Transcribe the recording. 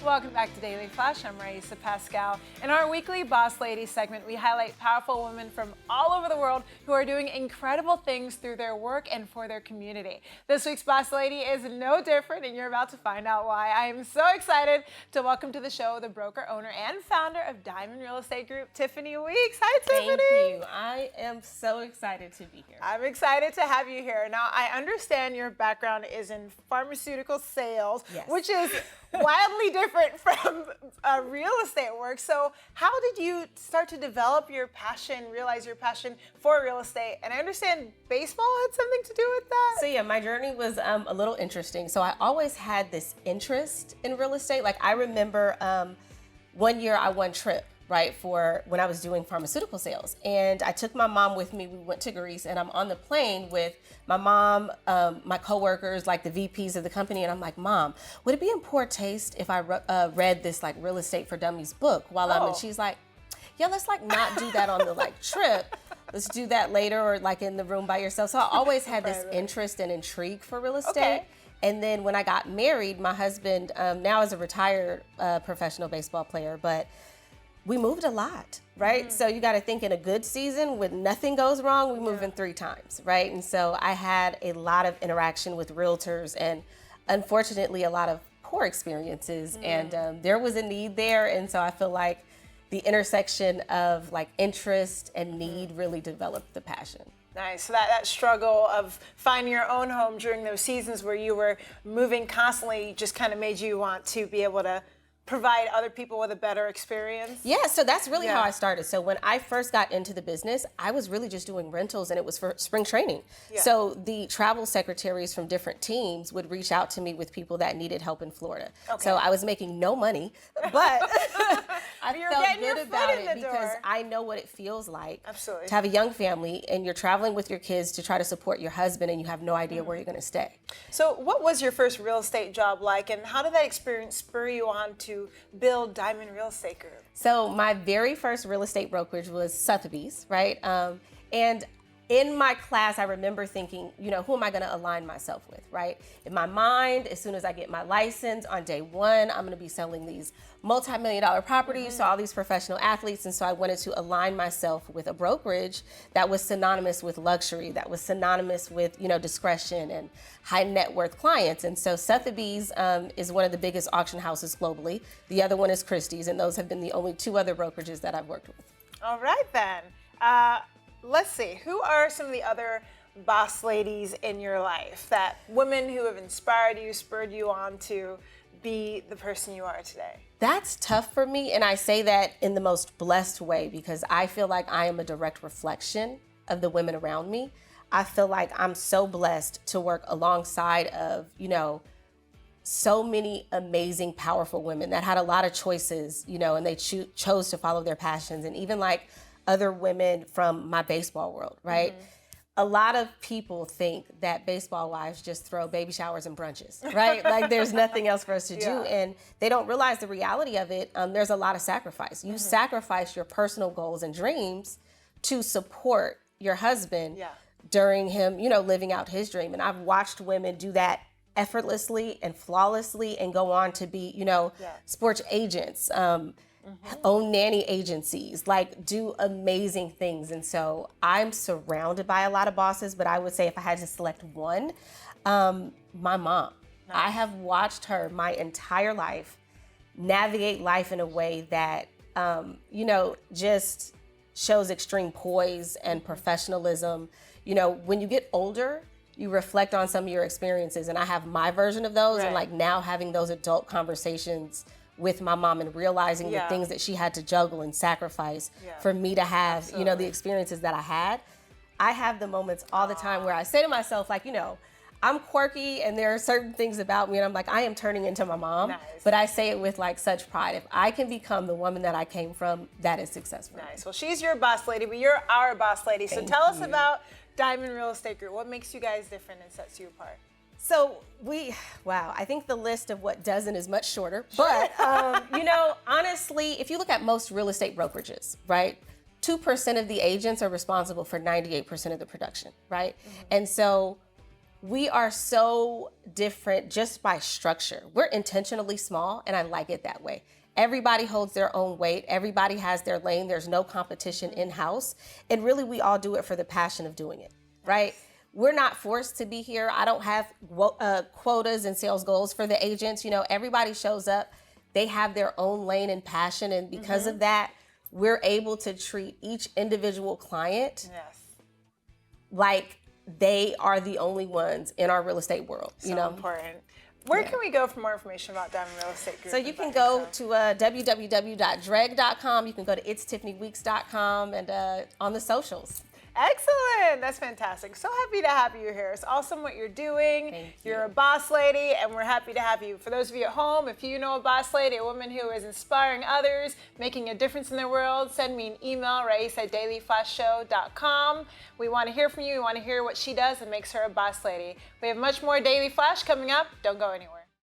Welcome back to Daily Flash. I'm Riesa, Pascal. In our weekly Boss Lady segment, we highlight powerful women from all over the world who are doing incredible things through their work and for their community. This week's Boss Lady is no different, and you're about to find out why. I am so excited to welcome to the show the broker, owner, and founder of Diamond Real Estate Group, Tiphany Weeks. Hi, Tiphany. Thank you. I am so excited to be here. I'm excited to have you here. Now, I understand your background is in pharmaceutical sales, Yes. which is wildly different from real estate work. So how did you start to develop your passion, realize your passion for real estate? And I understand baseball had something to do with that. So yeah, my journey was a little interesting. So I always had this interest in real estate. Like I remember one year I won trip, right, for when I was doing pharmaceutical sales. And I took my mom with me. We went to Greece, and I'm on the plane with my mom, my coworkers, like the VPs of the company. And I'm like, Mom, would it be in poor taste if I read this like Real Estate for Dummies book while I'm, and she's like, yeah, let's like not do that on the like trip. Let's do that later or like in the room by yourself. So I always had this interest and intrigue for real estate. Okay. And then when I got married, my husband now is a retired professional baseball player, but we moved a lot, right? So you got to think in a good season when nothing goes wrong, we move in 3 times, right? And so I had a lot of interaction with realtors and unfortunately a lot of poor experiences. And there was a need there. And so I feel like the intersection of like interest and need really developed the passion. Nice. So that struggle of finding your own home during those seasons where you were moving constantly just kind of made you want to be able to provide other people with a better experience? Yeah, so that's really how I started. So when I first got into the business, I was really just doing rentals and it was for spring training. Yeah. So the travel secretaries from different teams would reach out to me with people that needed help in Florida. Okay. So I was making no money, but I You're felt getting your good foot about in it the because door. I know what it feels like Absolutely. to have a young family and you're traveling with your kids to try to support your husband and you have no idea where you're going to stay. So what was your first real estate job like, and how did that experience spur you on to build Diamond Real Estate Group? So my very first real estate brokerage was Sotheby's, right? And in my class, I remember thinking, you know, who am I going to align myself with, right? In my mind, as soon as I get my license on day one, I'm going to be selling these multi-million-dollar properties to all these professional athletes. And so I wanted to align myself with a brokerage that was synonymous with luxury, that was synonymous with, you know, discretion and high net worth clients. And so Sotheby's is one of the biggest auction houses globally. The other one is Christie's, and those have been the only 2 other brokerages that I've worked with. All right, then. Let's see. Who are some of the other boss ladies in your life, that women who have inspired you, spurred you on to be the person you are today? That's tough for me, and I say that in the most blessed way because I feel like I am a direct reflection of the women around me. I feel like I'm so blessed to work alongside of, you know, so many amazing, powerful women that had a lot of choices, you know, and they chose to follow their passions. And even like other women from my baseball world, right? A lot of people think that baseball wives just throw baby showers and brunches, right? Like there's nothing else for us to do. And they don't realize the reality of it. There's a lot of sacrifice. You sacrifice your personal goals and dreams to support your husband during him, you know, living out his dream. And I've watched women do that effortlessly and flawlessly and go on to be, you know, sports agents, own nanny agencies, like do amazing things. And so I'm surrounded by a lot of bosses, but I would say if I had to select one, my mom. I have watched her my entire life navigate life in a way that, you know, just shows extreme poise and professionalism. You know, when you get older, you reflect on some of your experiences, and I have my version of those, and like now having those adult conversations with my mom and realizing the things that she had to juggle and sacrifice for me to have, you know, the experiences that I had. I have the moments all the time where I say to myself, like, you know, I'm quirky and there are certain things about me and I'm like, I am turning into my mom, but I say it with like such pride. If I can become the woman that I came from, that is successful. Nice. Well, she's your boss lady, but you're our boss lady. So tell us about Diamond Real Estate Group. What makes you guys different and sets you apart? So I think the list of what doesn't is much shorter, but you know, honestly, if you look at most real estate brokerages, right, 2% of the agents are responsible for 98% of the production, right? And so we are so different just by structure. We're intentionally small, and I like it that way. Everybody holds their own weight. Everybody has their lane. There's no competition in-house. And really, we all do it for the passion of doing it, right? We're not forced to be here. I don't have quotas and sales goals for the agents. You know, everybody shows up. They have their own lane and passion. And because of that, we're able to treat each individual client like they are the only ones in our real estate world. So important. Where can we go for more information about Diamond Real Estate Group? So you can go to www.dreg.com. You can go to itstiffanyweeks.com and on the socials. Excellent. That's fantastic. So happy to have you here. It's awesome what you're doing. Thank you. You're a boss lady, and we're happy to have you. For those of you at home, if you know a boss lady, a woman who is inspiring others, making a difference in their world, send me an email, Riesa@dailyflashshow.com. We want to hear from you. We want to hear what she does and makes her a boss lady. We have much more Daily Flash coming up. Don't go anywhere.